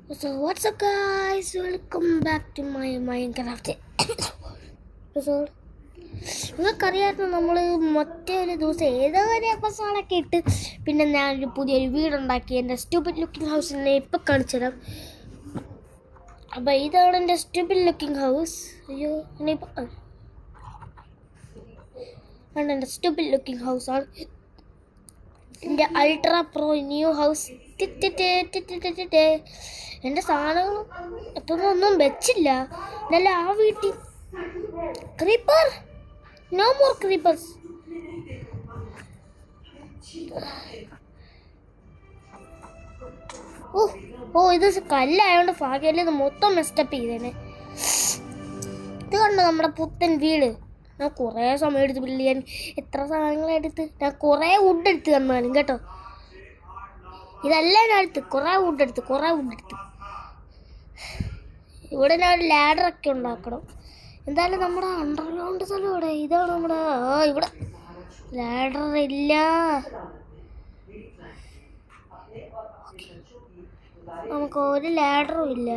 So what's up guys, welcome back to my Minecraft episode. നിങ്ങൾക്കറിയാമായിരുന്നു നമ്മൾ മറ്റേ ഒരു ദിവസം ഏതോ ഒരു എപ്പിസോഡൊക്കെ ഇട്ട് പിന്നെ ഞാനൊരു പുതിയൊരു വീടുണ്ടാക്കി എൻ്റെ സ്റ്റുപ്പിഡ് ലുക്കിംഗ് ഹൗസിനെ ഇപ്പം കാണിച്ചു തരാം. അപ്പം ഇതാണ് എൻ്റെ സ്റ്റുപ്പിഡ് ലുക്കിംഗ് ഹൗസ്. അയ്യോ ഇനിയിപ്പം എൻ്റെ സ്റ്റുപ്പിഡ് ലുക്കിംഗ് ഹൗസാണ് എൻ്റെ അൾട്രാ പ്രോ ന്യൂ ഹൗസ്. എൻ്റെ സാധനങ്ങളും എത്രയൊന്നും വെച്ചില്ല. എന്നല്ല ആ വീട്ടിൽ ക്രീപ്പർ, നോ മോർ ക്രീപ്പേഴ്സ്. ഇത് കല്ലായതുകൊണ്ട് ഭാഗ്യമല്ല, ഇത് മൊത്തം മെസ്റ്റപ്പ് ചെയ്തേനെ. ഇത് കണ്ടോ നമ്മുടെ പുത്തൻ വീട്. ഞാൻ കുറേ സമയം എടുത്ത് ബിൽഡ് ചെയ്യാൻ, എത്ര സാധനങ്ങളെടുത്ത് ഞാൻ കുറേ വുഡ് എടുത്ത് തന്നാലും കേട്ടോ. ഇതെല്ലാം ഞാൻ എടുത്ത് കുറേ വുഡ് എടുത്ത്. ഇവിടെ ഞാൻ ഒരു ലാഡറൊക്കെ ഉണ്ടാക്കണം. എന്തായാലും നമ്മുടെ അണ്ടർഗ്രൗണ്ട് സ്ഥലം ഇവിടെ. ഇതാണ് നമ്മുടെ ഇവിടെ ലാഡർ ഇല്ല. നമുക്ക് ഒരു ലാഡറും ഇല്ല.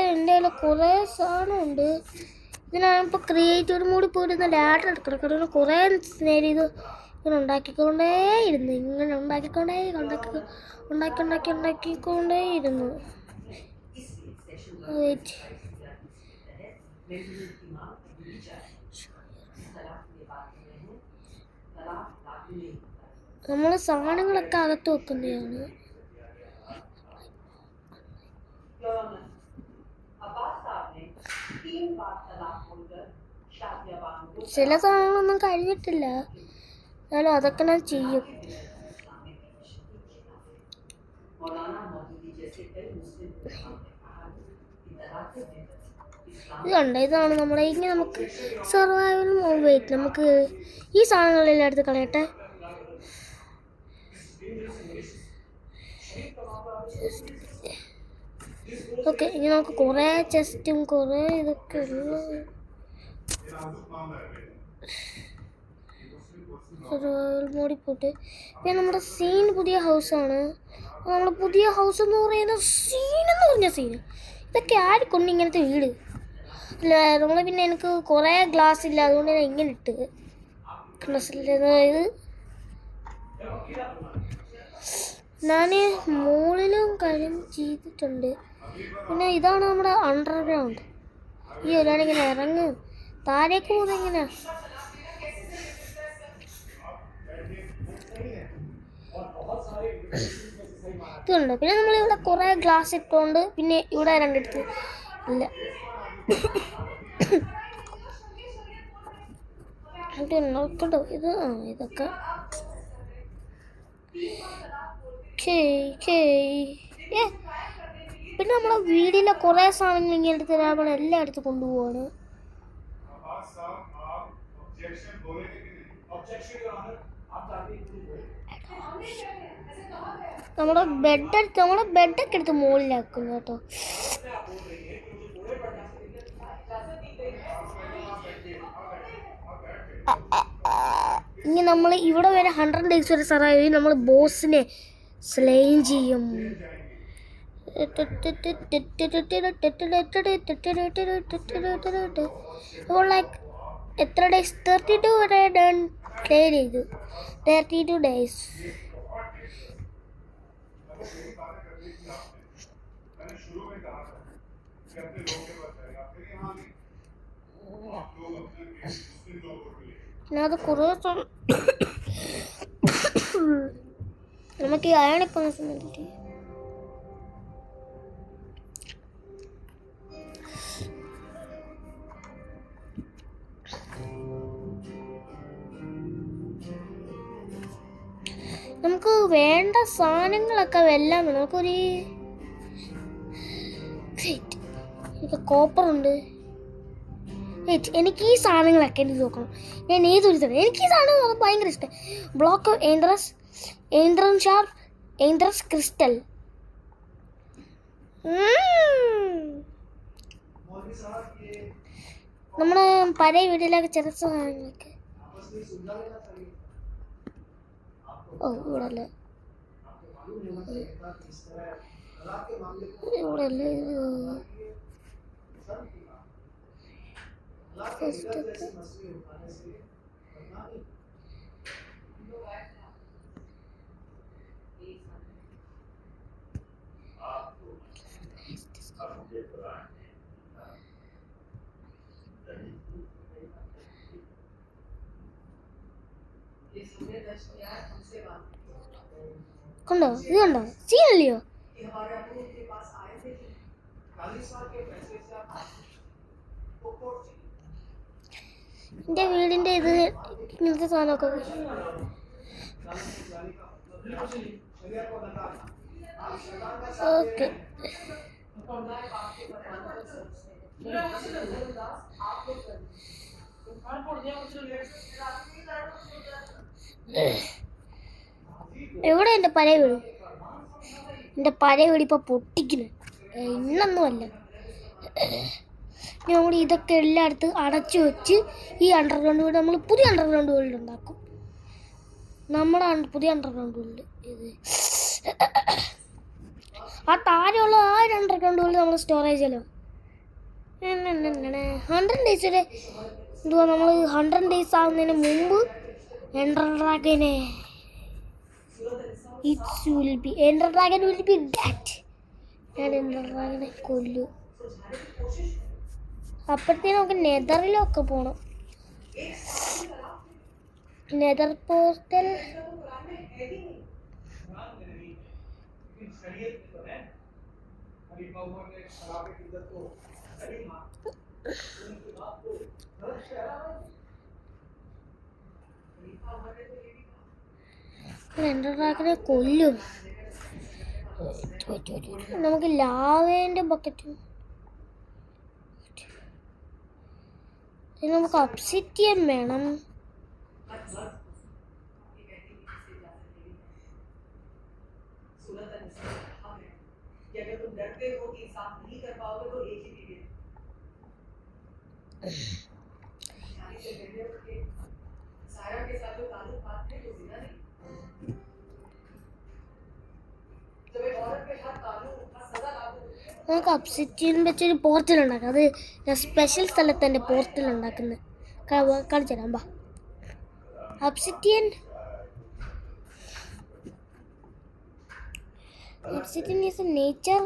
എൻ്റെ കയ്യിൽ കുറേ സാധനമുണ്ട്. ഇതിനാണിപ്പോൾ ക്രിയേറ്റീവ് മോഡിൽ പോയിരുന്ന ലാഡർ എടുക്കണം. കാരണം കുറേ നേരം ഇത് ഇങ്ങനെ ഉണ്ടാക്കിക്കൊണ്ടേയിരുന്നു. നമ്മൾ സാധനങ്ങളൊക്കെ അകത്ത് വെക്കുന്നതാണ്. ചില സാധനങ്ങളൊന്നും കഴിഞ്ഞിട്ടില്ല, എന്നാലും അതൊക്കെ ഞാൻ ചെയ്യും. ഇത് കണ്ട, ഇതാണ് നമ്മുടെ ഇനി നമുക്ക് സർവൈവൽ മോഡ്. വെയിറ്റ്, നമുക്ക് ഈ സാധനങ്ങളെല്ലാം എടുത്ത് കളയട്ടെ. ഓക്കെ, ഇനി നമുക്ക് കുറേ ചെസ്റ്റും കുറേ ഇതൊക്കെ ഉള്ളു. സർവൈവൽ മോഡിൽ പോയിട്ട് പിന്നെ നമ്മുടെ സീൻ പുതിയ ഹൗസാണ്. നമ്മുടെ പുതിയ ഹൗസ് എന്ന് പറയുന്നത് സീൻ. ഇതൊക്കെ ആർക്കൊണ്ട് ഇങ്ങനത്തെ വീട് അല്ല. നമ്മൾ പിന്നെ എനിക്ക് കുറേ ഗ്ലാസ് ഇല്ല, അതുകൊണ്ട് ഞാൻ ഇങ്ങനെ ഇട്ട് ഇത് ഞാൻ മുകളിലും കാര്യം ചെയ്തിട്ടുണ്ട്. പിന്നെ ഇതാണ് നമ്മുടെ അണ്ടർഗ്രൗണ്ട്. ഈ ഒരാളിങ്ങനെ ഇറങ്ങ് താഴേക്ക് പോകുന്നത് എങ്ങനെയാ? ഇതുണ്ട്. പിന്നെ നമ്മളിവിടെ കുറേ ഗ്ലാസ് ഇട്ടുകൊണ്ട് പിന്നെ ഇവിടെ രണ്ടിടത്ത് ഇല്ല. നോക്കട്ടോ ഇത് ഇതൊക്കെ പിന്നെ നമ്മളെ വീടിലെ കുറേ സാധനങ്ങൾ ഇങ്ങനെ എടുത്ത് നമ്മളെല്ലാം എടുത്ത് കൊണ്ടുപോവാണ്. നമ്മുടെ ബെഡൊക്കെ എടുത്ത് മുകളിലാക്കും കേട്ടോ. ഇനി നമ്മൾ ഇവിടെ വരെ 100 days വരെ സർവൈവ് ചെയ്യും. നമ്മൾ ബോസിനെ സ്ലെയിൻ ചെയ്യും. അപ്പോൾ ലൈക്ക് എത്ര ഡേയ്സ്? 32 വരെ ഡൺ പ്ലേ ചെയ്തു. 32 days. അത് കുറേ നമുക്ക് ഈ അയണിപ്പം കിട്ടി. നമുക്ക് വേണ്ട സാധനങ്ങളൊക്കെ എല്ലാം വേണം. നമുക്കൊരു കോപ്പറുണ്ട്. എനിക്ക് ഈ സാധനങ്ങളൊക്കെ എനിക്ക് നോക്കണം. ഞാൻ ഏതൊരു സാധനം എനിക്ക് ഈ സാധനം ഭയങ്കര ഇഷ്ടം. ബ്ലോക്ക് ഓഫ് ഏന്ത്രൻ ഷാർപ്പ് ഏന്ത്രസ് ക്രിസ്റ്റൽ. നമ്മുടെ പഴയ വീട്ടിലൊക്കെ ചെറിയ സാധനങ്ങളൊക്കെ. ഇവിടെ അല്ലേ ഇവിടെ അല്ലേ ഫസ്റ്റ് കണ്ടോ, ഇത് കണ്ടോ, സീനല്ലയോ? എൻ്റെ വീടിൻ്റെ ഇത് ഇങ്ങനത്തെ സാധനമൊക്കെ ഓക്കെ. എവിടെ എൻ്റെ പഴയ വീട്? എൻ്റെ പഴയ വീട് ഇപ്പോൾ പൊട്ടിക്കുന്നു. ഇന്നൊന്നുമല്ല, നമ്മൾ ഇതൊക്കെ എല്ലായിടത്തും അടച്ചു വെച്ച് ഈ അണ്ടർഗ്രൗണ്ട് വീട് നമ്മൾ പുതിയ അണ്ടർഗ്രൗണ്ട് വീട് ഉണ്ടാക്കും. നമ്മുടെ പുതിയ അണ്ടർഗ്രൗണ്ട് വീട് ഇത് ആ താഴെയുള്ള ആ ഒരു അണ്ടർഗ്രൗണ്ട് വീട് നമ്മൾ സ്റ്റോറേജല്ലോ 100 ഡേയ്സ് വരെ എന്തുവാ, നമ്മൾ 100 ഡേയ്സ് ആവുന്നതിന് മുമ്പ് എൻഡർ ഡ്രാഗനെ എൻഡർ ഡ്രാഗൻ വിൽ ബി ഡെഡ്. ഞാൻ എൻഡർ ഡ്രാഗനെ കൊല്ലു. അപ്പോഴത്തേനും നമുക്ക് നെതറിലൊക്കെ പോകണം. നെതർ പോർട്ടൽ എൻഡർ ഡ്രാഗനെ കൊല്ലും. നമുക്ക് ലാവേൻ്റെ ബക്കറ്റും നമുക്ക് ഒബ്സിഡിയൻ വേണം. നമുക്ക് ഒബ്സിഡിയൻ വെച്ചൊരു പോർട്ടൽ ഉണ്ടാക്കാം. അത് ഞാൻ സ്പെഷ്യൽ സ്ഥലത്ത് എൻ്റെ പോർട്ടൽ ഉണ്ടാക്കുന്നത് കാണിച്ചു തരാം. ബാ, ഒബ്സിഡിയൻ ഈസ് എ നേച്ചർ.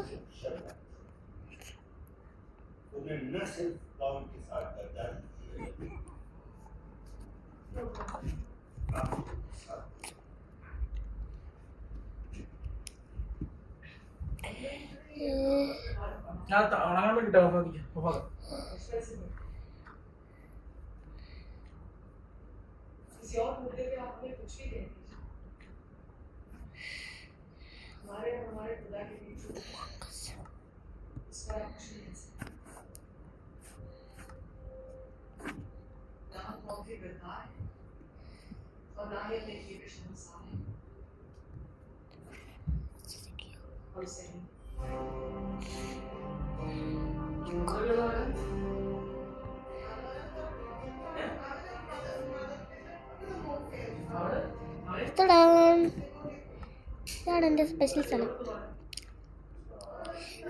ഇതാണ് എൻ്റെ സ്പെഷ്യൽ സ്ഥലം.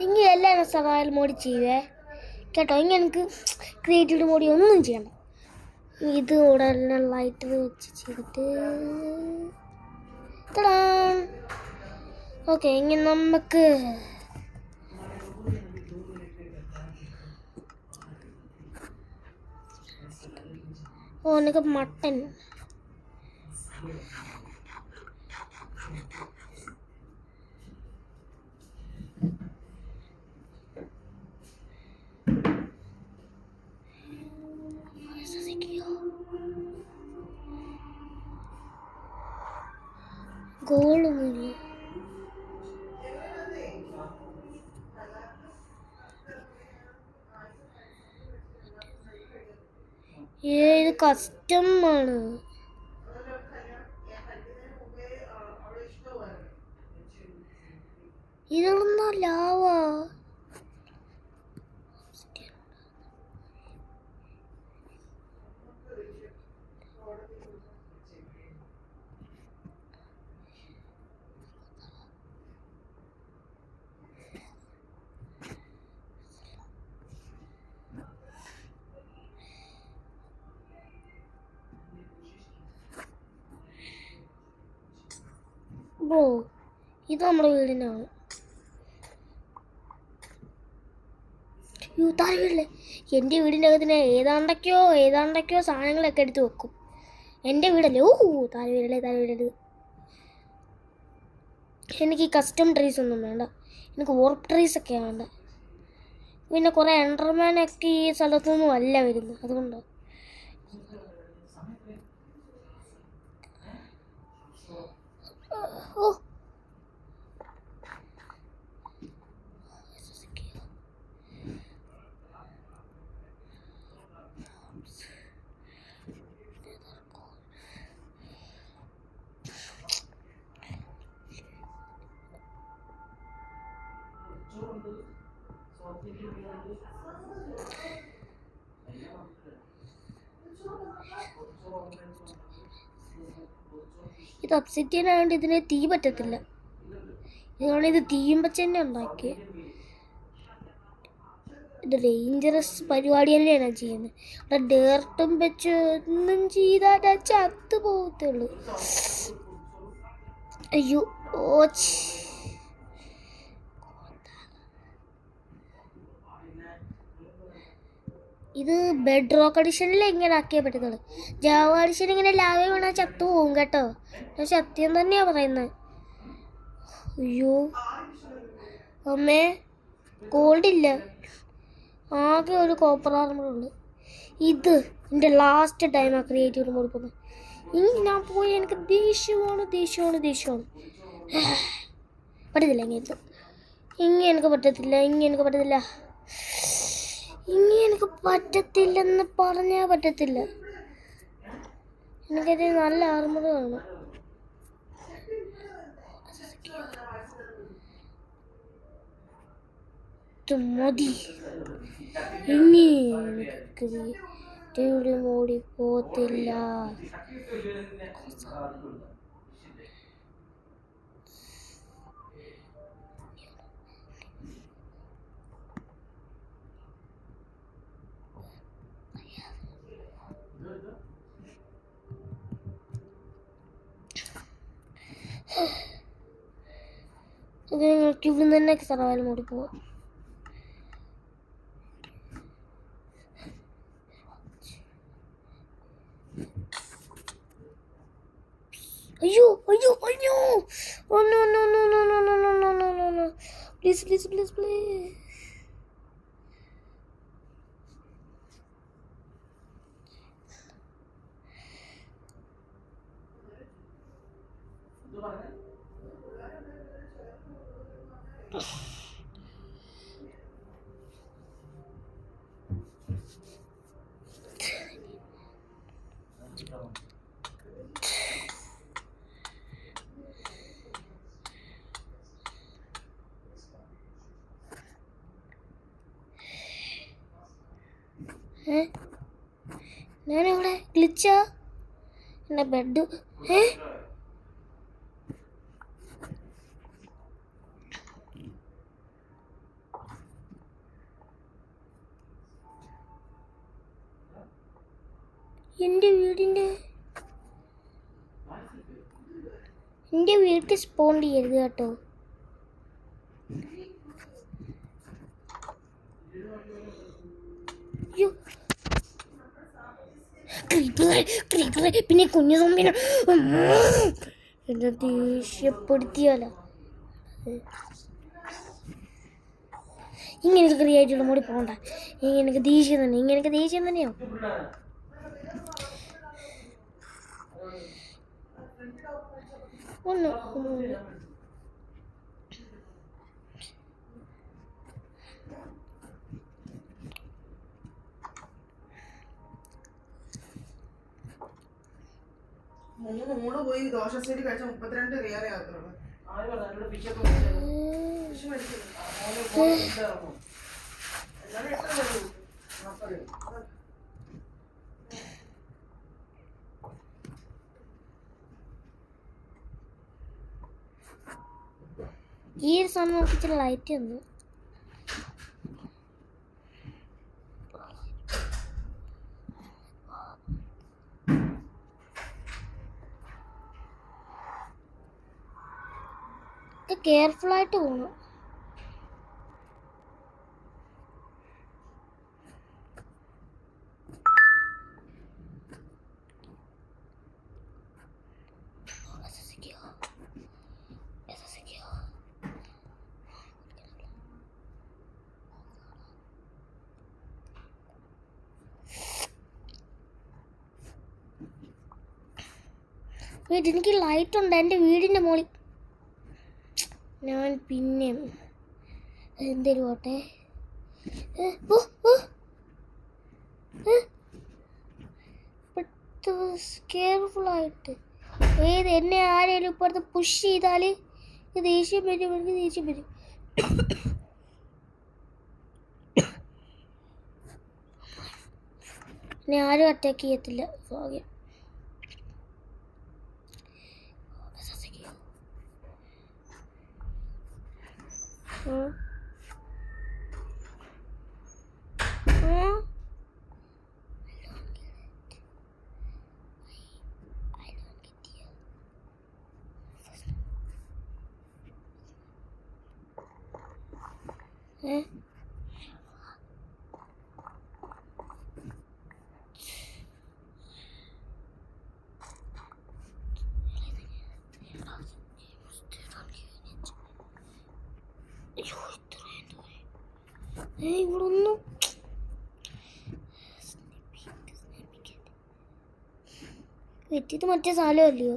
ഇങ്ങനെ എല്ലാം സർവൈവൽ മോഡ് ചെയ്തേ കേട്ടോ. ഇങ്ങനെ എനിക്ക് ക്രിയേറ്റീവ് മോഡി ഒന്നും ചെയ്യണ്ട. ഇത് ഉടനെ ലൈറ്റർ വെച്ച് ചെയ്തിട്ട് ഓക്കെ. ഇങ്ങനെ നമുക്ക് എനിക്ക് മട്ടൻ ഗോളൊന്നുമില്ല. ഇത് കസ്റ്റമാണ്. ഇതൊന്നും ലാവാ. ബ്രോ ഇത് നമ്മുടെ വീടിനാണ്. താഴെ വീടില്ലേ? എൻ്റെ വീടിൻ്റെ അകത്തിന് ഏതാണ്ടൊക്കെയോ സാധനങ്ങളൊക്കെ എടുത്ത് വെക്കും. എൻ്റെ വീടല്ലേ? താഴെ വീടല്ലേ. എനിക്ക് കസ്റ്റം ട്രീസ് ഒന്നും വേണ്ട, എനിക്ക് ഓർപ്പ് ട്രീസ് ഒക്കെ വേണ്ട. പിന്നെ കുറേ എൻഡർമാനൊക്കെ ഈ സ്ഥലത്തൊന്നും അല്ല വരുന്നത്, അതുകൊണ്ടാണ്. ഓ ഇത് ഒബ്സിഡിയൻ ആയതുകൊണ്ട് ഇതിന് തീ പറ്റത്തില്ല. ഇതാണ് ഇത് തീയുമ്പച്ച് തന്നെ ഉണ്ടാക്കി. ഇത് ഡേഞ്ചറസ് പരിപാടിയല്ലേ ഞാൻ ചെയ്യുന്നത്. അവിടെ ഡേർട്ടും വെച്ച് ഒന്നും ചെയ്താൽ ചത്തു പോകത്തുള്ളൂ. അയ്യോ ഓച്ച്. ഇത് ബെഡ് റോക്ക് എഡിഷനിൽ ഇങ്ങനെ ആക്കിയേ പറ്റത്തുള്ളൂ. ജാവ എഡിഷൻ ഇങ്ങനെ ലാവ വീണാൽ ചത്തു പോവും കേട്ടോ. ഞാൻ സത്യം തന്നെയാണ് പറയുന്നത്. അയ്യോ അമ്മേ, ഗോൾഡ് ഇല്ല, ആകെ ഒരു കോപ്പർ ആർമറുണ്ട്. ഇത് എൻ്റെ ലാസ്റ്റ് ടൈമാണ് ക്രിയേറ്റീവ് മോഡ് പോകുന്നത്. ഇനി ഞാൻ പോയി എനിക്ക് ദേഷ്യമാണ്. പറ്റത്തില്ല ഇങ്ങനെ എനിക്ക് പറ്റത്തില്ലെന്ന് പറഞ്ഞാൽ പറ്റത്തില്ല. എനിക്കൊരു നല്ല ആർമർ വേണം. മതി, ഇനി എനിക്ക് മോടി പോത്തില്ല. ഇത് നിങ്ങൾക്ക് ഇവിടെ നിന്ന് തന്നെ സർവൈവൽ മോഡിൽ പോവാം. അയ്യോ ഓ നോ പ്ലീസ്. ഞാനിവിടെ ഗ്ലിച്ചാ എൻ്റെ ബെഡ്. എൻ്റെ വീട്ടിൽ സ്പോൺ ചെയ്യരുത് കേട്ടോ. പിന്നെ കുഞ്ഞു സോമ്പിനെ എന്നെ ദേഷ്യപ്പെടുത്തിയാലോ. ഇങ്ങനെ ക്രിയേറ്റീവ് മോഡിൽ പോകണ്ട. ഇങ്ങനെ ദേഷ്യം തന്നെയോ. ഒന്ന് മൂന്ന് പോയി ദോശ സൈഡ് കഴിച്ച 32 റിയാലേ ആകത്തുള്ളൂ. ഈ ഒരു സമയം നോക്കിച്ചിട്ട് ലൈറ്റ് വന്നു. കെയർഫുൾ ആയിട്ട് പോകണം. എനിക്ക് ലൈറ്റ് ഉണ്ട് എൻ്റെ വീടിൻ്റെ മുകളിൽ. ഞാൻ പിന്നെ എന്തേലും പോട്ടെ. കെയർഫുള്ളായിട്ട് എന്നെ ആരെങ്കിലും ഇപ്പോഴത്തെ പുഷ് ചെയ്താൽ ദേഷ്യം വരും, എനിക്ക് ദേഷ്യം വരും. എന്നെ ആരും അറ്റാക്ക് ചെയ്യത്തില്ല. ഭാഗ്യം. ഇവിടെ ഒന്നും വെറ്റിയത് മറ്റേ സാധനമല്ലയോ?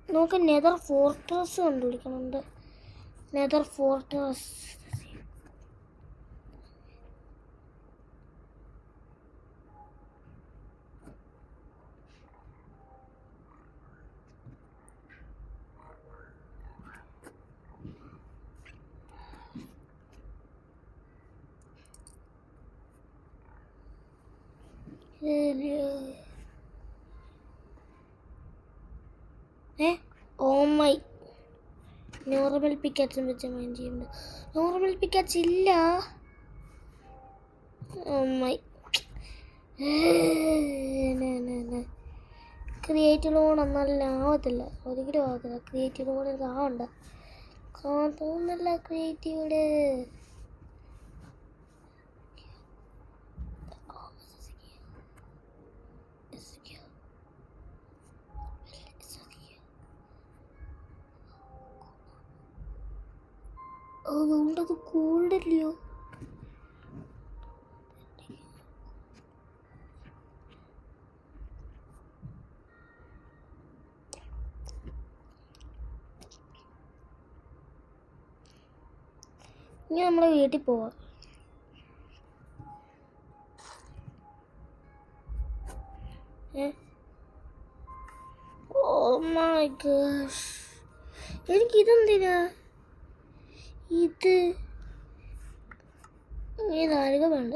നമുക്ക് നെതർ ഫോർട്രസ് കണ്ടുപിടിക്കണുണ്ട്. Nether fortress. Oh my, normal പിക്കാച്ചും വെച്ച് മൈൻഡ് ചെയ്യുന്നുണ്ട്. നോർമൽ പിക്കാച്ച് ഇല്ല. ഓ മൈ, ക്രിയേറ്റീവ് ലോൺ നല്ല ആവത്തില്ല, ഒരിക്കലും ആവത്തില്ല. ക്രിയേറ്റീവ് ലോൺ എനിക്ക് ആവണ്ട, തോന്നുന്നില്ല ക്രിയേറ്റീവിടെ. അതുകൊണ്ടത് കൂടില്ലയോ? ഇനി നമ്മളെ വീട്ടിൽ പോവാം. ഓ മൈ ഗോഷ്, എനിക്കിതെന്തിനാ ഇത്? ഇതാരുക വേണ്ട.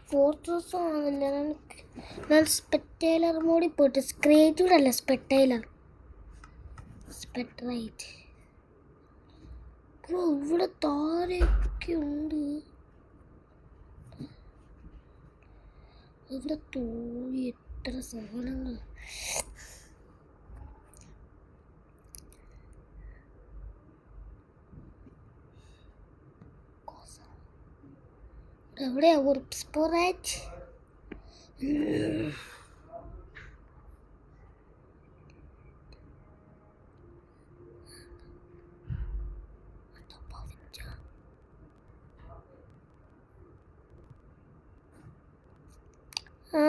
ഫോർട്രസ് ആണല്ലേ എനിക്ക്. ഞാൻ സ്പെറ്റൈലർ മോഡിൽ പോയിട്ട് ക്രിയേറ്റീവ് അല്ല സ്പെറ്റൈലർ സ്പെക്ട്രൈറ്റ്. ബ്രോ ഇവിടെ താരൊക്കെ ഉണ്ട്. ഇവിടെ തോന്നി എത്ര സാധനങ്ങൾ. എവിടെയാ സ്പോറാറ്റ്?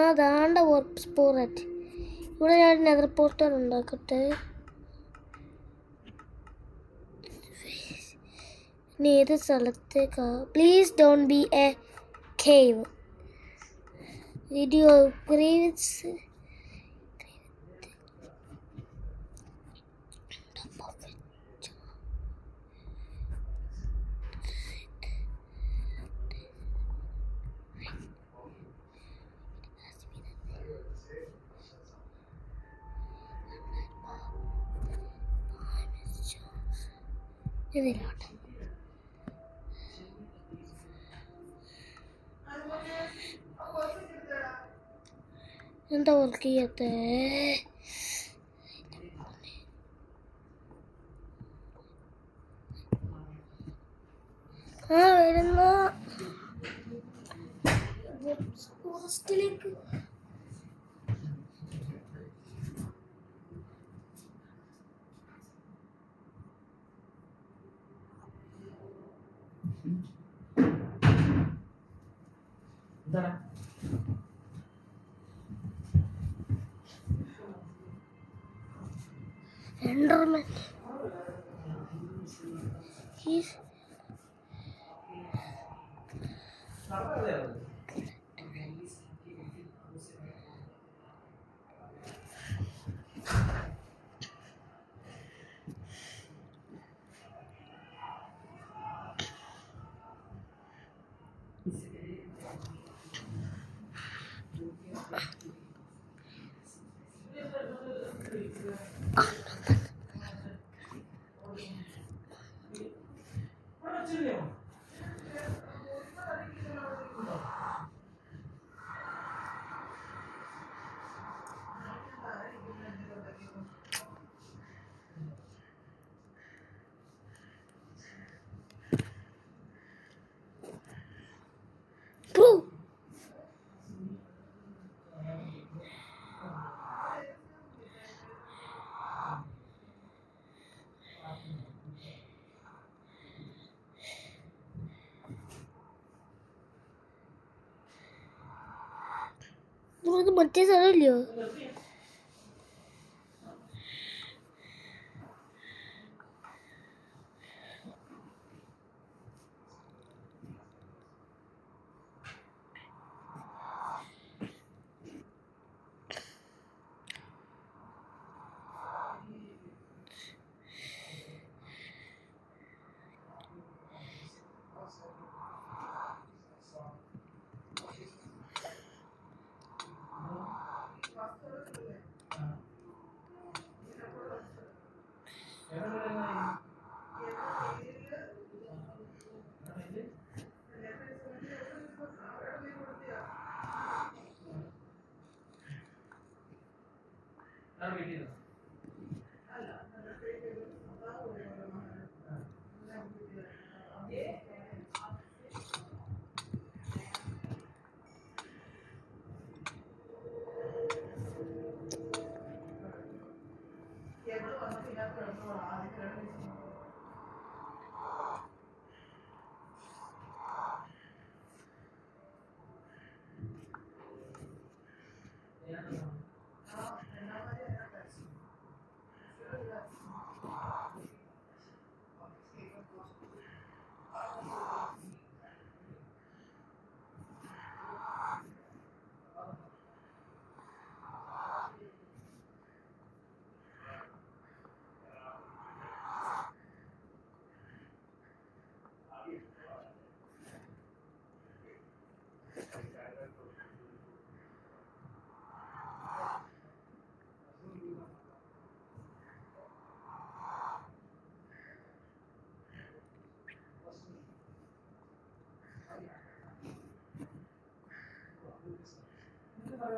അതാണ്ട വർക്ക് സ്പോറാറ്റ്. ഇവിടെ ഞാൻ നെതർ പോർട്ടൽ ഉണ്ടാക്കട്ടെ. ഇനി ഏത് സ്ഥലത്തേക്കാ? Please don't be a cave. Video ഗ്രീവ്സ് ഇതിലോട്ട്. എന്താ വർക്ക് ചെയ്യാത്തേ? വരുന്ന ഫോറസ്റ്റിലേക്ക്. എൻഡർമാൻ. Bro. ഇത് മറ്റേ സ്ഥലമില്ലയോ? Bro,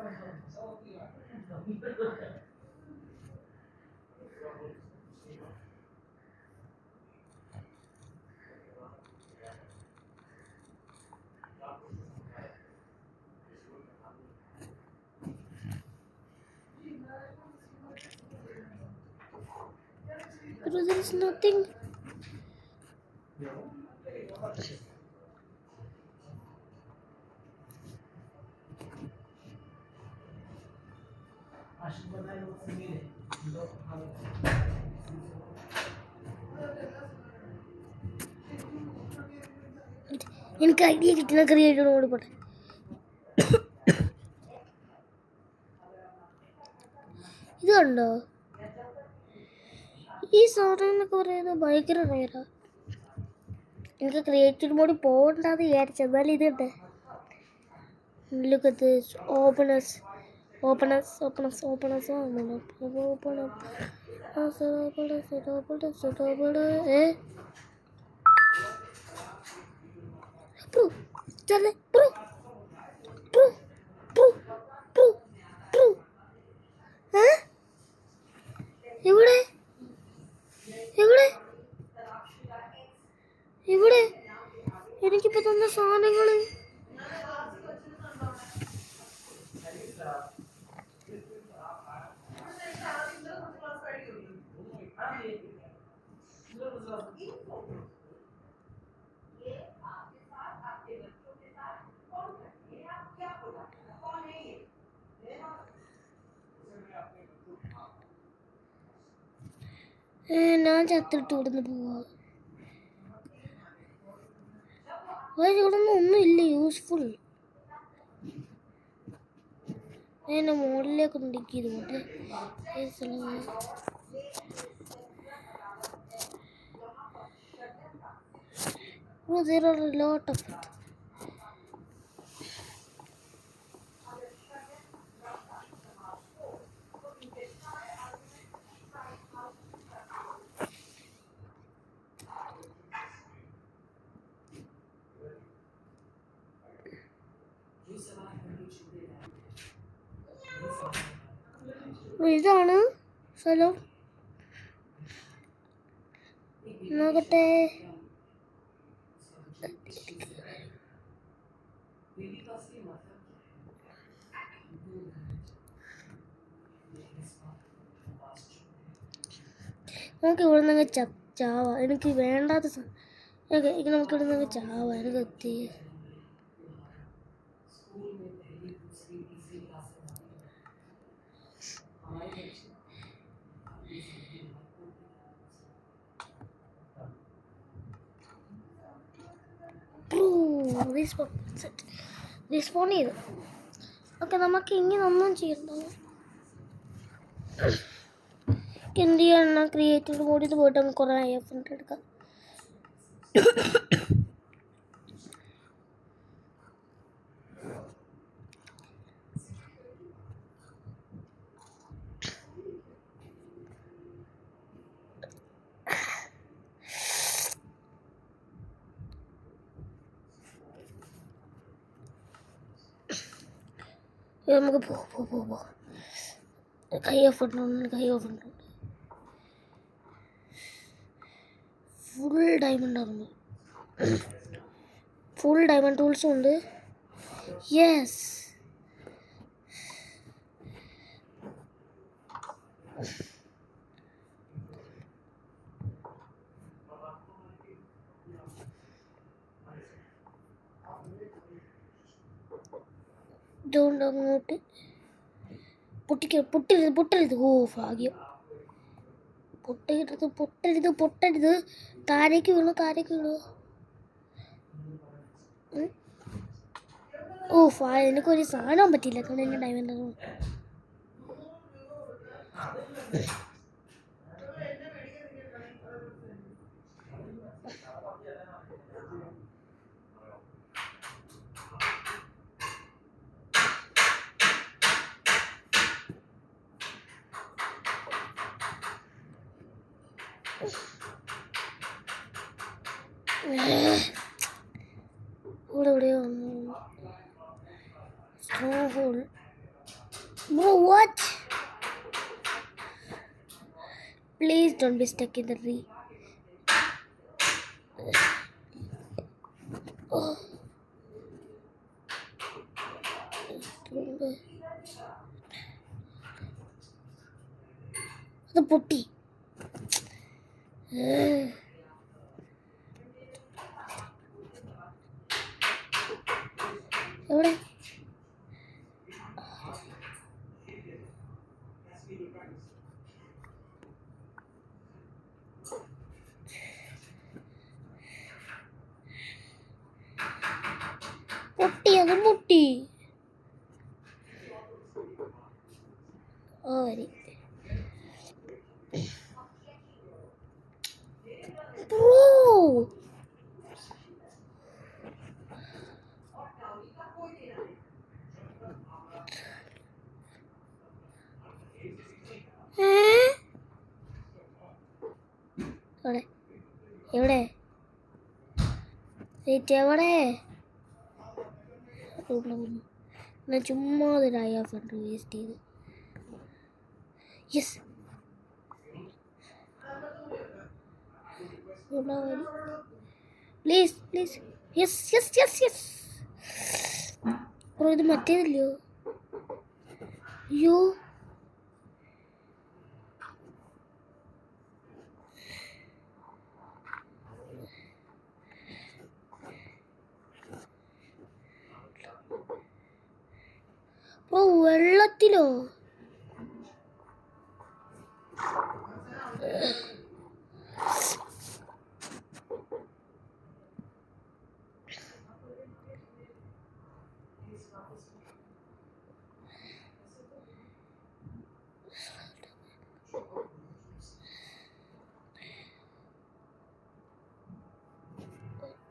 there is nothing. എനിക്ക് ഐഡിയ കിട്ടുന്ന ക്രിയേറ്റർ മോഡ് പോട്ടെ. ഇത് കണ്ടോ, ഈ സാധനം എന്നൊക്കെ പറയുന്നത് ഭയങ്കര റയറാ. എനിക്ക് ക്രിയേറ്റീവ് മോഡിൽ പോകണ്ടെന്ന് വിചാരിച്ചു, എന്നാലും ഇതുണ്ട്. Look at this. Open us. Open us. Open us. Open us. Open up. Open up. Open us. Open us. Open us. Eh? Bro. Chale. Bro. Bro. Bro. Bro. Bro. Eh? ഇവിടെ ഇവിടെ ഇവിടെ എനിക്കിപ്പോ തന്ന സാധനങ്ങള് ഞാൻ ചത്തിട്ട് ഇവിടുന്ന് പോവാ. ഇവിടെ ഒന്നും ഇല്ല യൂസ്ഫുൾ. എന്നെ മുകളിലേക്കൊന്ന് ഡിക്ക് ചെയ്ത് പോട്ടെ. There are a lot of it. ഇതാണ് സ്ഥലം. നോക്കട്ടെ. നമുക്ക് ഇവിടെ നിന്ന് ചാവ. എനിക്ക് വേണ്ടാത്ത നമുക്ക് ഇവിടെ നിന്ന് ചാവ. എനിക്ക് എത്തി റീസ്പോൺ ചെയ്തു. ഓക്കെ, നമുക്ക് ഇങ്ങനെ ഒന്നും ചെയ്യണ്ട. എന്ത് ചെയ്യണം, ക്രിയേറ്റീവ് മോഡിൽ പോയിട്ട് നമുക്ക് കുറേ ഐഫണ്ട് എടുക്കാം. നമുക്ക് പോ. കൈ ഓഫ് ഉണ്ട്. ഫുൾ ഡയമണ്ട് ആണ്. ഫുൾ ഡയമണ്ട് ടൂൾസും ഉണ്ട്. യെസ്, ഇതുകൊണ്ട് അങ്ങോട്ട് പൊട്ടരുത്. ഓ ഭാഗ്യം. പൊട്ടരുത്. താരേക്ക് വീണു. ഓ എനിക്കൊരു സാധനം പറ്റിയില്ല. കാരണം എൻ്റെ ഡയമണ്ട് ഇവിടെ എവിടെയോ strong hole. Please don't be stuck in the tree. Oh. അത് പൊട്ടി. എവിടെ? പൊട്ടി, അതും പൊട്ടി. ഓ വരി. എവിടെ എവിടെ എവിടെ? ഞാൻ ചുമ്മാ ഒരായ ഫണ്ട് വേസ്റ്റ് ചെയ്ത്. Yes, please please. Yes yes yes yes. ഇത് മറ്റേതില്ലയോ? അയ്യോ, വെള്ളത്തിലോ?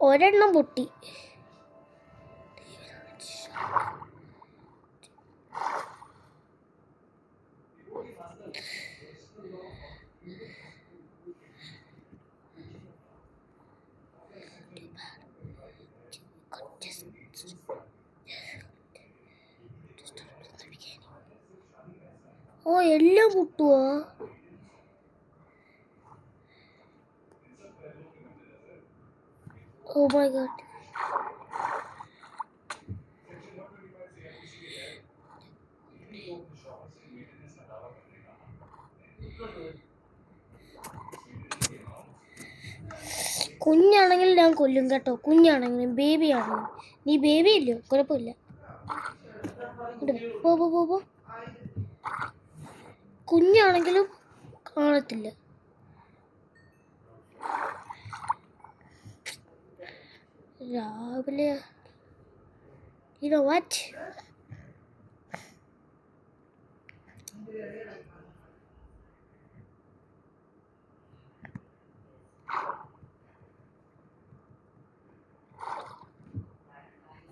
ഒരെണ്ണം പൊട്ടി. ഓ, എല്ലാം പൊട്ടുവോ? Oh my God. കുഞ്ഞാണെങ്കിൽ ഞാൻ കൊല്ലും കേട്ടോ. കുഞ്ഞാണെങ്കിലും ബേബി ആണെങ്കിലും. നീ ബേബി ഇല്ലയോ? കുഴപ്പമില്ല. പോ പോ പോ പോ. കുഞ്ഞാണെങ്കിലും കാണത്തില്ല. രാവിലെ you know what?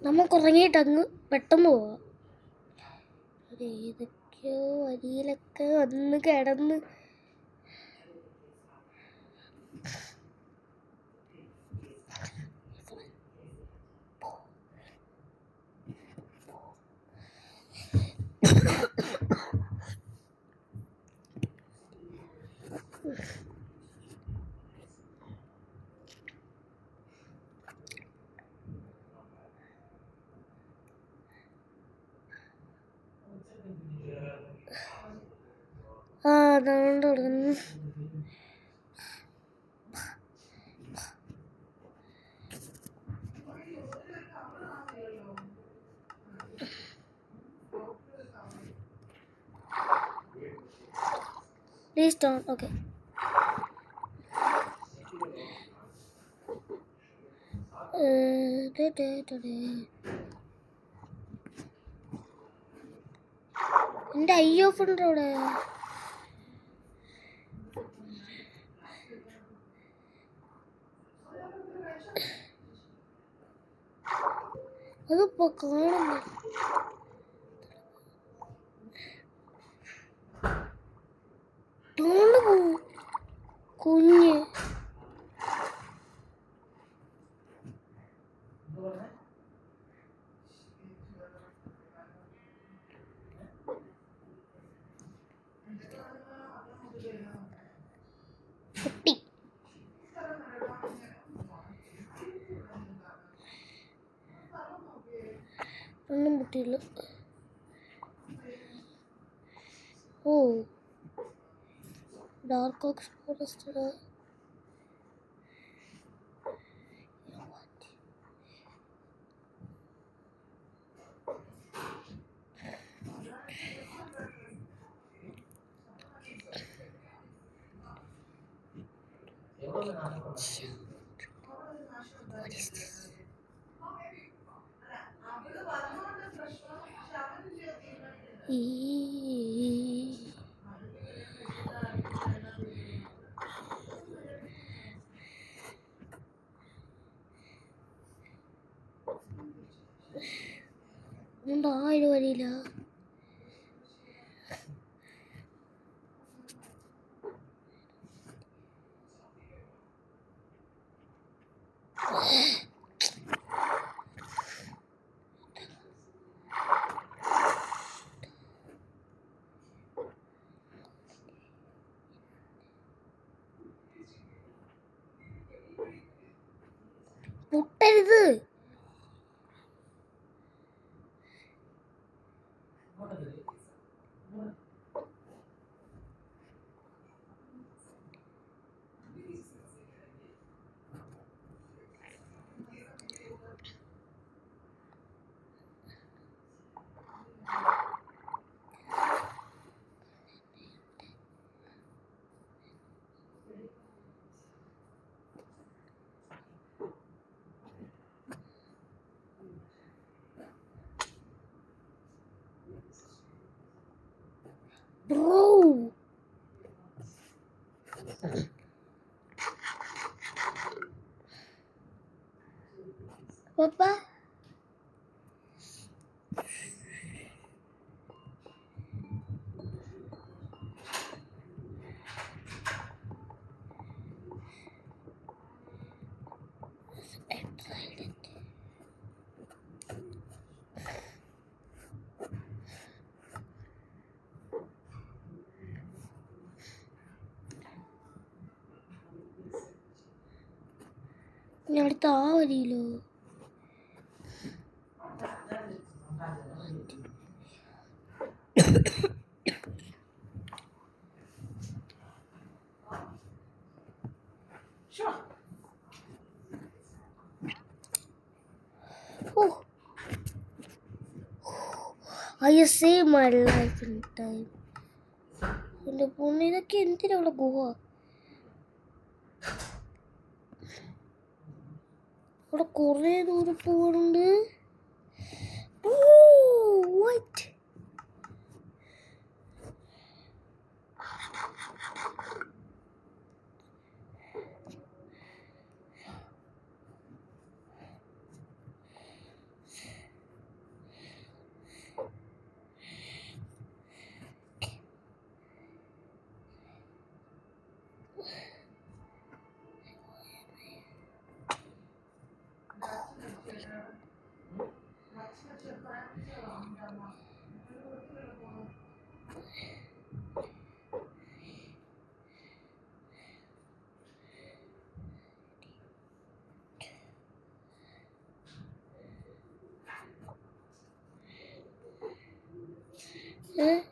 നമുക്ക് ഉറങ്ങിയിട്ടങ്ങ് പെട്ടെന്ന് പോവാം. ഏതൊക്കെയോ വരിയിലൊക്കെ വന്ന് കിടന്ന്. അതുകൊണ്ട് തുടങ്ങുന്നു. Please don't. Okay. എൻ്റെ അയ്യോ ഫണ്ട് അവിടെ. അതിപ്പോ കാണുന്നു. കുഞ്ഞ് ഒന്നും കിട്ടിയില്ല. Oh dark oaks forest. What is this? എന്താ ഇത് വരിയില്ല. പൊട്ടരുത്. Bro. Papa. ഇനി അടുത്ത ആ വരിയില്ലോ. Oh, I saved my life in time. എൻ്റെ പൊണ്ണ്, ഇതൊക്കെ എന്തിനാ ഇവിടെ ഗുഹ? ഇവിടെ കുറേ ദൂരം പോകണുണ്ട്. What?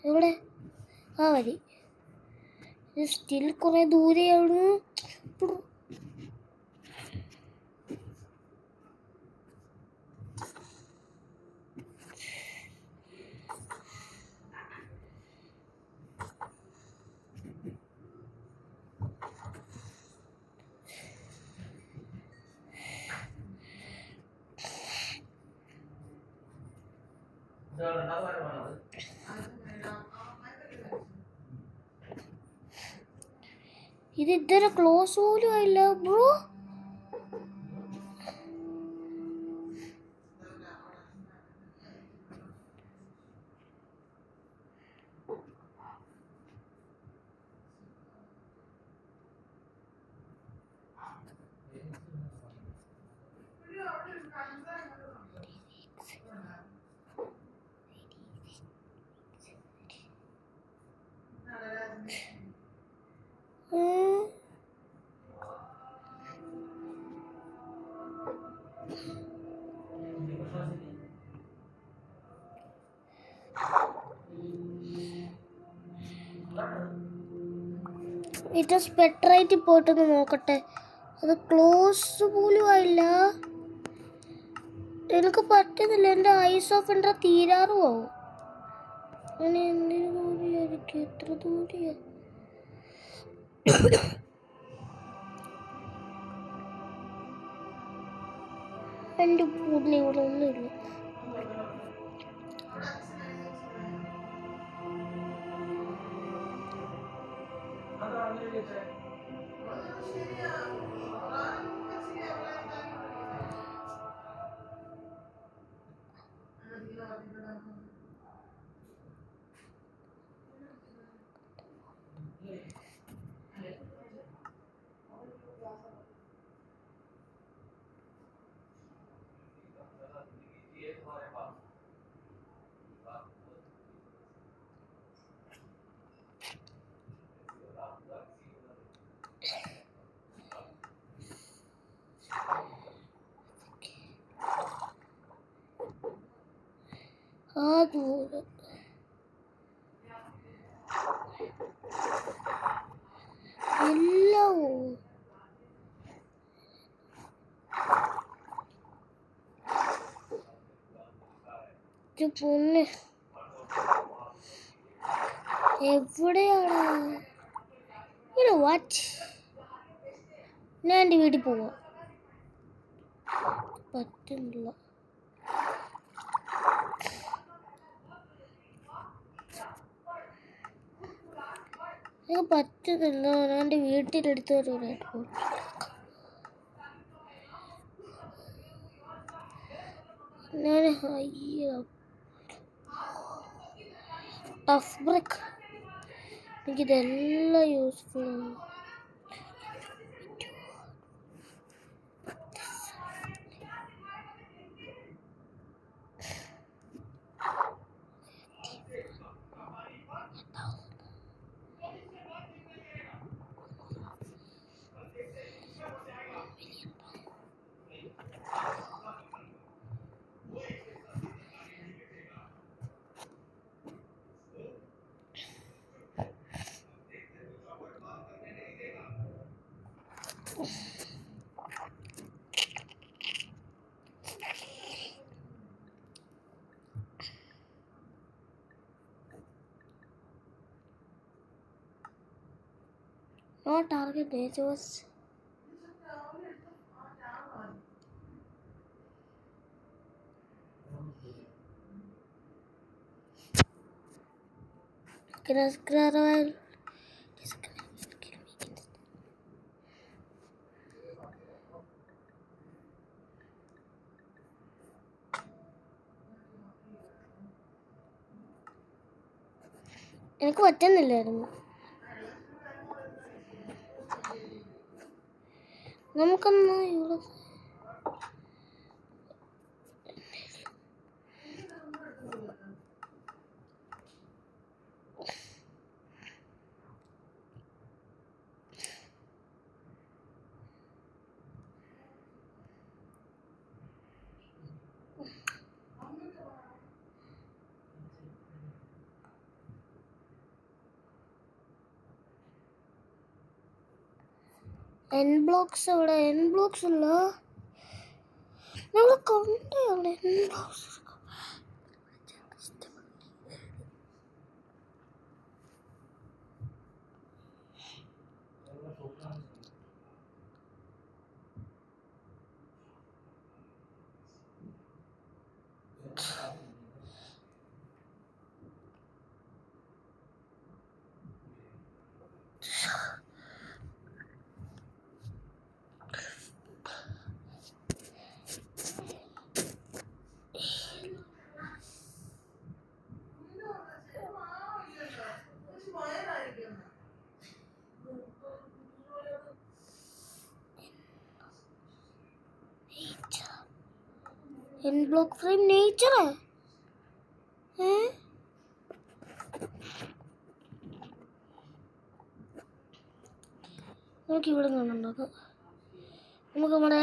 എവിടെ? ആ വരി. ഇത് സ്റ്റിൽ കുറേ ദൂരെയാണ്. ഇത് ഇതുവരെ ക്ലോസ് പോലും ആയില്ല ബ്രോ. ഏറ്റവും സ്പെക്ട്രൈറ്റ് പോയിട്ടൊന്ന് നോക്കട്ടെ. അത് ക്ലോസ് പോലും ആയില്ല. എനിക്ക് പറ്റുന്നില്ല. എൻ്റെ ഐസ് ഓഫ് എൻ്റെ തീരാറും ആവും. അങ്ങനെ എന്തൊരു ദൂരെയായിരിക്കും? എത്ര ദൂരെയാ? എൻ്റെ പൂട്ടിൽ ഇവിടെ ഒന്നുമില്ല. ആ ദൂരം എല്ലാം പൊന്നെ. എവിടെയാണ്? വാച്ച്. ഞാൻ എൻ്റെ വീട്ടിൽ പോവാം. പറ്റുന്നില്ല. എനിക്ക് പറ്റുന്നില്ല. ഞാൻ എൻ്റെ വീട്ടിലെടുത്ത് വരാം. ഞാൻ ടഫ് ബ്രേക്ക്. എനിക്കിതെല്ലാം യൂസ്ഫുൾ ആണ്. No target dangerous. എനിക്ക് പറ്റുന്നില്ലായിരുന്നു. നമുക്കൊന്ന് ഇവിടെ എൻ ബ്ലോക്സ്. ഇവിടെ എൻ ബ്ലോക്സ് ഇല്ല. നമ്മൾ കണ്ടേ അവിടെ end blocks. End block frame നേച്ചറാ. നമുക്ക് ഇവിടെ നിന്നുണ്ടാക്കാം. നമുക്ക് നമ്മുടെ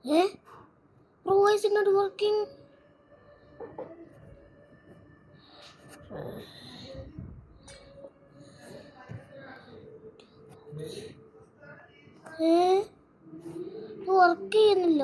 Eh? Bro, why is it not working? Work ചെയ്യുന്നില്ല.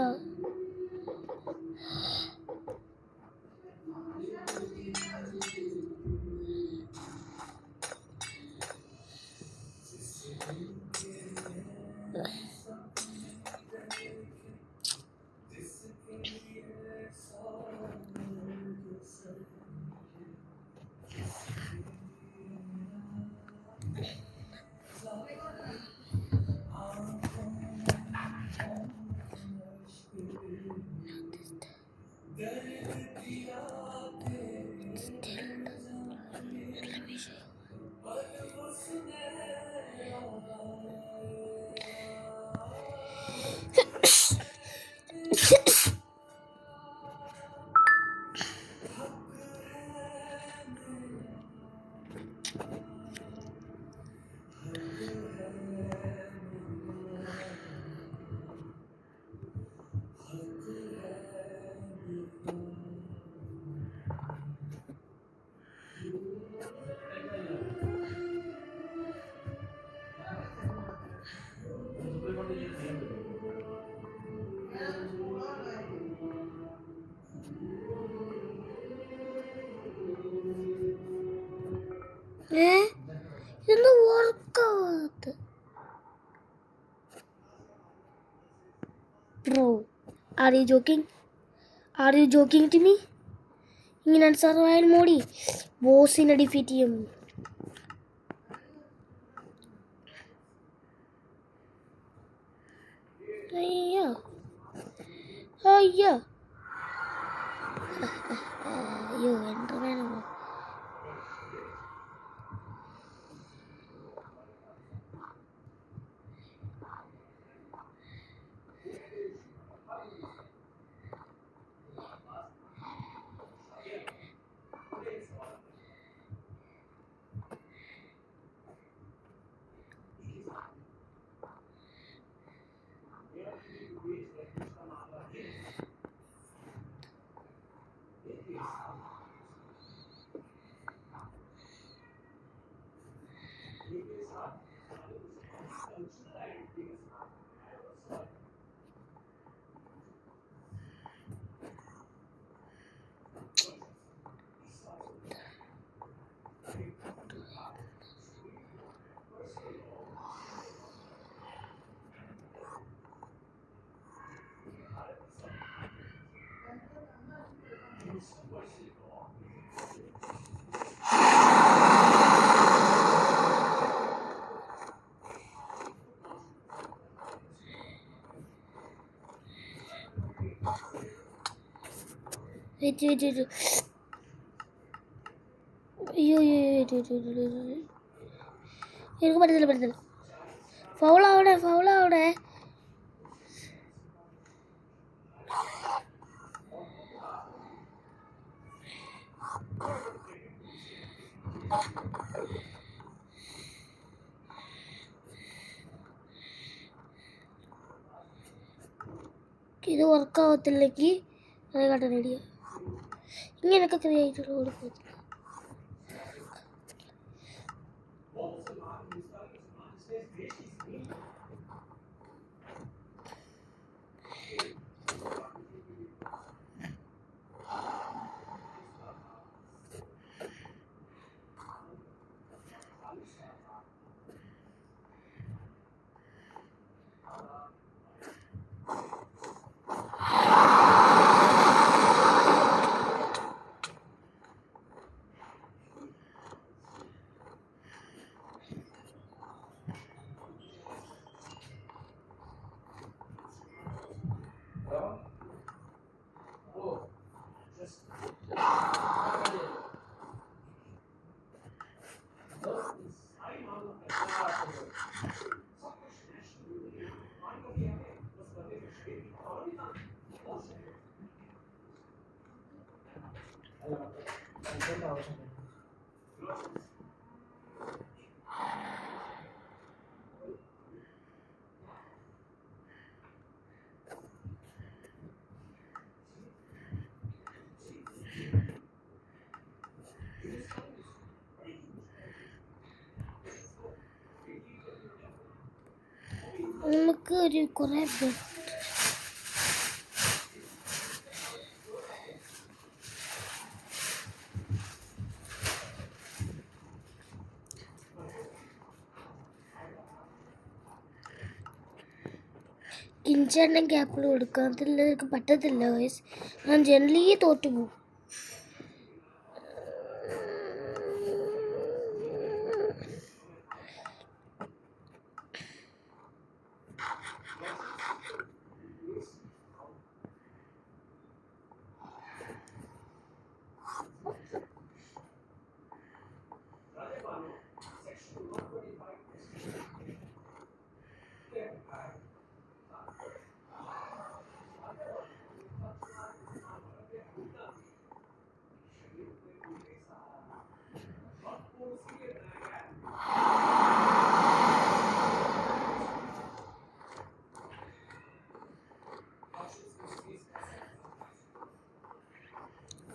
ഇന്ന് വർക്കാവാത്ത. Bro, are you joking? Are you joking to me? ഇങ്ങനെ സർവൈവൽ മോഡി ബോസിനെ ഡിഫീറ്റ് ചെയ്യും. അയ്യോ അയ്യോ അയ്യോ എന്ത് വേണം. Wait. അയ്യോ എനിക്ക് പറ്റത്തില്ല. ഫൗളാവിടെ. ഇത് വർക്കാവത്തില്ലെങ്കിൽ അത് കട്ട റെഡിയാ. ഇങ്ങനെയൊക്കെ ക്രിയേറ്റ് കൊടുക്കും. നമുക്ക് ഒരു കുറേ കിഞ്ചെണ്ണ ക്യാപ്പിൾ കൊടുക്കാൻ എനിക്ക് പറ്റത്തില്ല വയസ്സ്. ഞാൻ ജനലി തോറ്റു പോകും.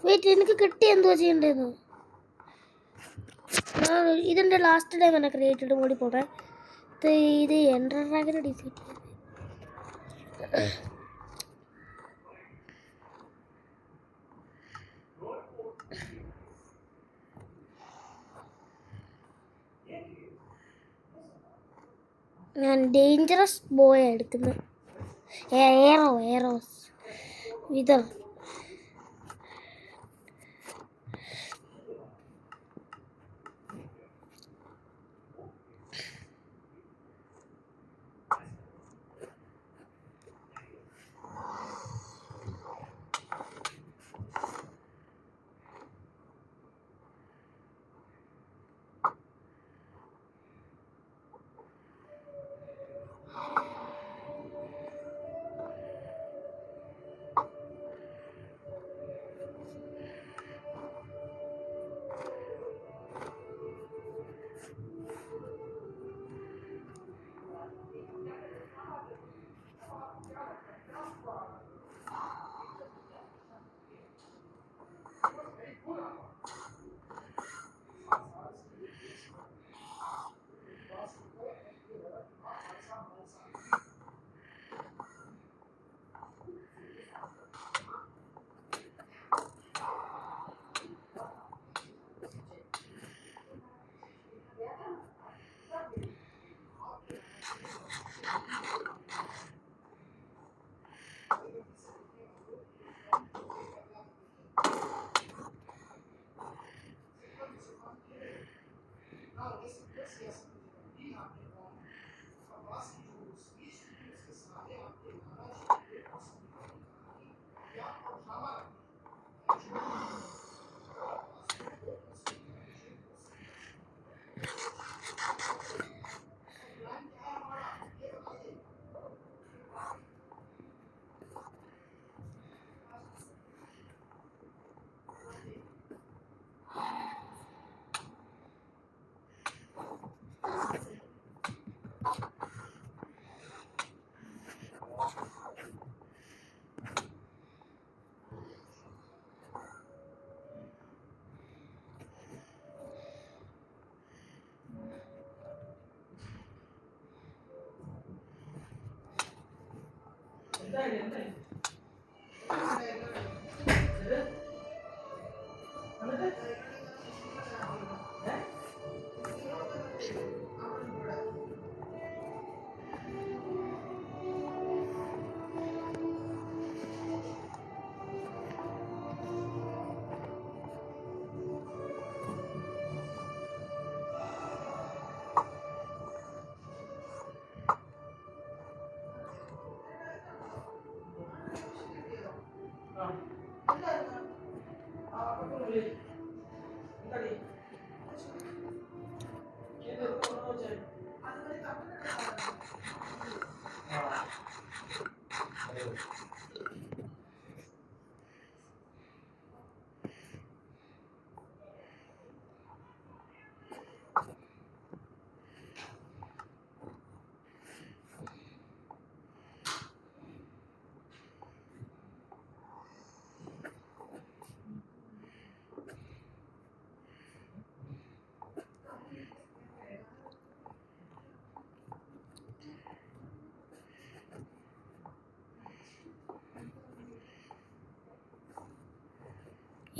വെയിറ്റ്, എനിക്ക് കിട്ടി എന്തുവാ ചെയ്യേണ്ടതെന്ന്. ഇതെൻ്റെ ലാസ്റ്റ് ടൈം എന്നെ ക്രിയേറ്റഡ് മോഡി പോട്ടെ. ഇത് എൻഡർ ഡ്രാഗനെ ഡിഫീറ്റ് ചെയ്ത് ഞാൻ ഡേഞ്ചറസ് ബോയ് എടുക്കുന്നത്. ഏറോസ് വിതർ.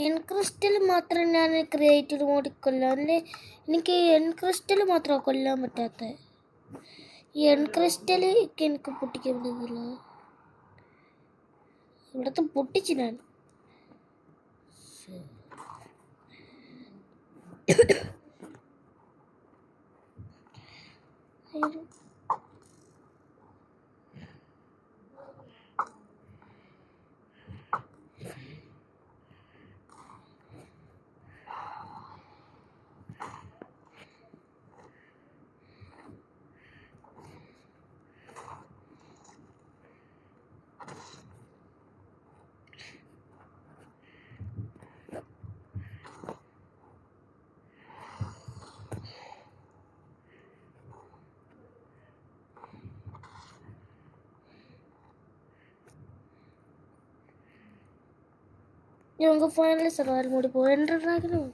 എൻക്രിസ്റ്റൽ മാത്രം ഞാൻ ക്രിയേറ്റീവ് മോഡിൽ കൊല്ലാം. അല്ലേ എനിക്ക് എൻക്രിസ്റ്റൽ മാത്രമാണ് കൊല്ലാൻ പറ്റാത്തത്. ഈ എൻക്രിസ്റ്റൽ എനിക്ക് പൊട്ടിക്കാൻ പറ്റുന്നില്ല. ഇവിടുത്തെ പൊട്ടിച്ച് ഞാൻ. നമുക്ക് ഫൈനലി സർവൈവൽ മോഡിൽ പോകാം. എൻഡർ ഡ്രാഗനും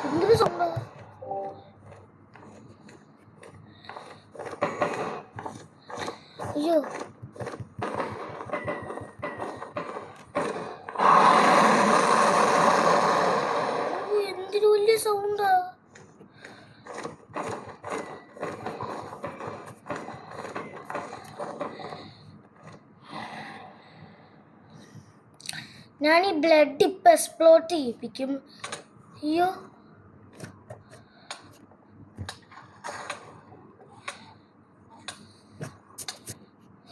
എന്തൊരു സൗണ്ടാ? അയ്യോ എന്തൊരു വലിയ സൗണ്ടാ. ഞാൻ ഈ ബ്ലഡ് ഇപ്പം എക്സ്പ്ലോട്ട് ചെയ്യിപ്പിക്കും. അയ്യോ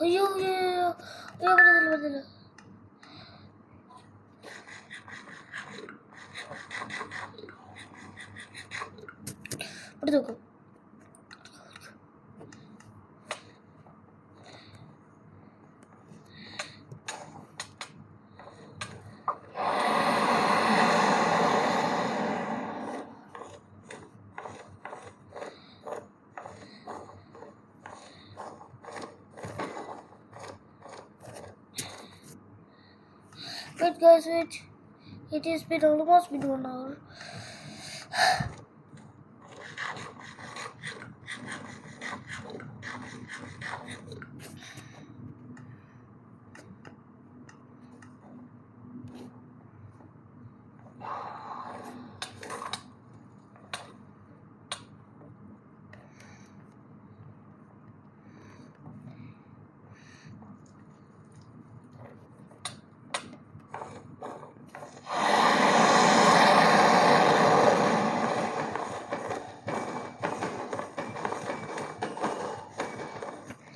അയ്യോ അയ്യോ അയ്യോ പറ്റത്തില്ല പറ്റത്തില്ല. എടുത്ത് നോക്കും. Wait guys, wait. It has been almost been 1 hour.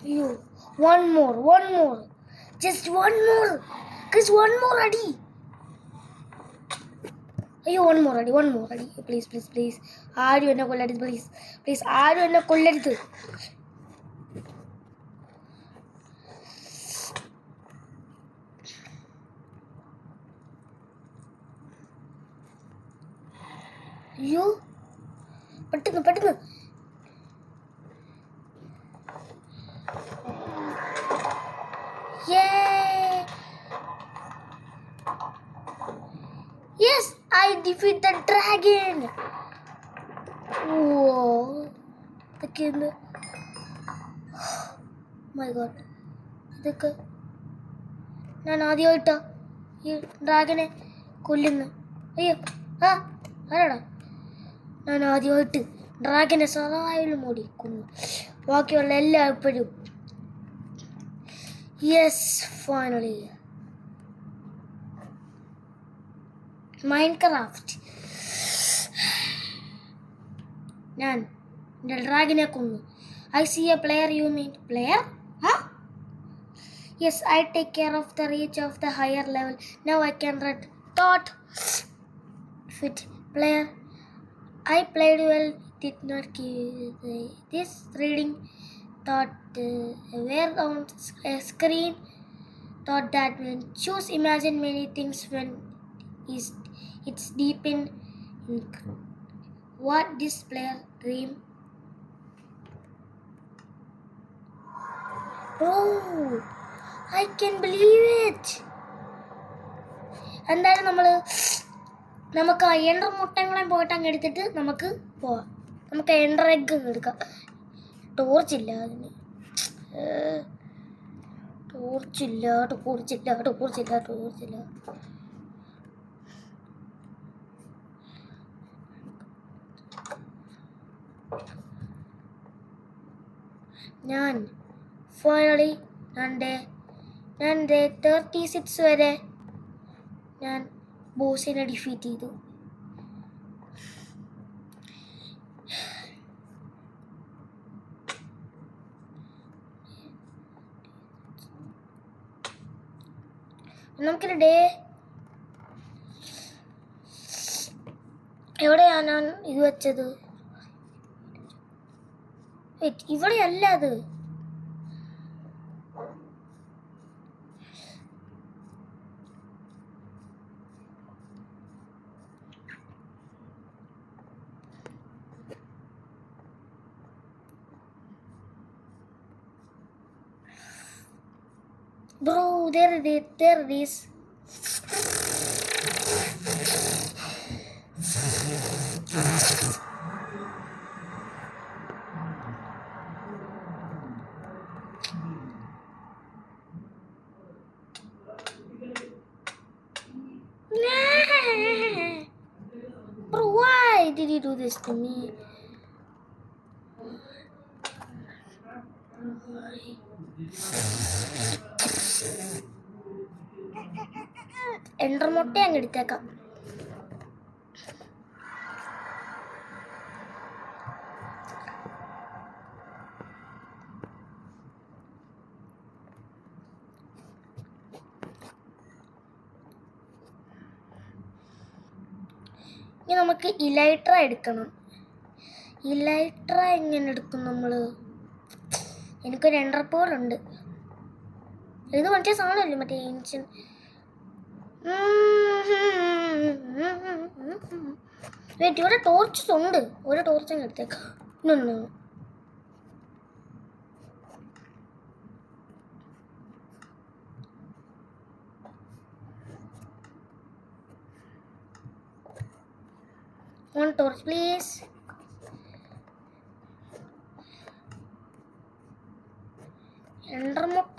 You. One more. Just one more. Guys, one more adi. Ayyo, one more adi. Please. Aadu enna kolladithu, please. Aadu enna kolladithu. Ayyo. Pettunnu. defeat the dragon. Whoa. ഇതൊക്കെയെന്ത്? My god, ഇതൊക്കെ ഞാൻ ആദ്യമായിട്ടാ ഈ ഡ്രാഗനെ കൊല്ലുന്നു. അയ്യോ, ആ ആരാടാ? ഞാൻ ആദ്യമായിട്ട് ഡ്രാഗനെ സർവൈവൽ മോഡിൽ കൊന്നു. ബാക്കിയുള്ള എല്ലായ്പ്പോഴും. Yes, finally Minecraft. ഞാൻ എൻ്റെ ഡ്രാഗനെ കൊന്നു. I C A player. You mean player? Yes, I take care of the reach of the higher level. Now I can read. Thought fit player. I played well. Did not give this reading. Thought were on a screen. Thought that when choose imagine many things when it's deep in what this player dream. Oh, I can believe it. എന്തായാലും നമുക്ക് ആ എൻഡർ മുട്ടകളെയും പോയിട്ട് അങ്ങ് എടുത്തിട്ട് നമുക്ക് പോവാം. നമുക്ക് എൻഡർ egg എടുക്കാം. ടോർച്ചില്ല അതിന്. ടോർച്ചില്ല. ഞാൻ ഫൈനലി ഞാൻ 36 വരെ ഞാൻ ബോസിനെ ഡിഫീറ്റ് ചെയ്തു. നമുക്കൊരു ഡേ എവിടെയാ ഞാൻ ഇത് വെച്ചത്? ഇവിടെയല്ല അത്. Bro, there it is. Bro, why did you do this to me? എൻഡർ മുട്ട അങ്ങ് എടുത്തേക്കാം. ഇനി നമുക്ക് ഇലൈട്ര എടുക്കണം. ഇലൈട്ര എങ്ങനെ എടുക്കും നമ്മൾ? എനിക്കൊരു എൻഡർ പോളുണ്ട്. ഇത് മറ്റേ സാധനമല്ലേ, മറ്റേ ഏൻഷ്യൻ. വെയിറ്റ്, ഇവിടെ ടോർച്ചസ് ഉണ്ട്. ഒരു ടോർച്ച് അങ്ങ് എടുത്തേക്കാം. One torch, please. എൻഡർ മുട്ട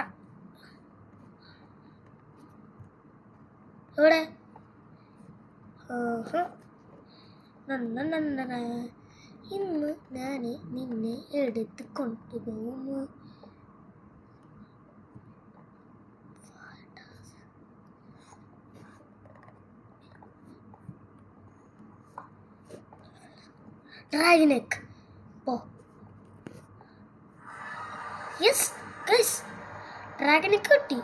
എവിടെ? ഇന്ന് ഞാൻ നിന്നെ എടുത്ത് കൊണ്ടുപോകുന്നു. ഡ്രാഗനെക്ക് പോ. യെസ് ഗൈസ്, ഡ്രാഗനെക്ക് കിട്ടി.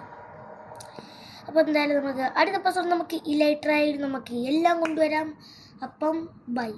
അപ്പോൾ എന്തായാലും നമുക്ക് അടുത്ത എപ്പിസോഡ് നമുക്ക് ഇലൈട്രയിൽ നമുക്ക് എല്ലാം കൊണ്ടുവരാം. അപ്പം ബൈ.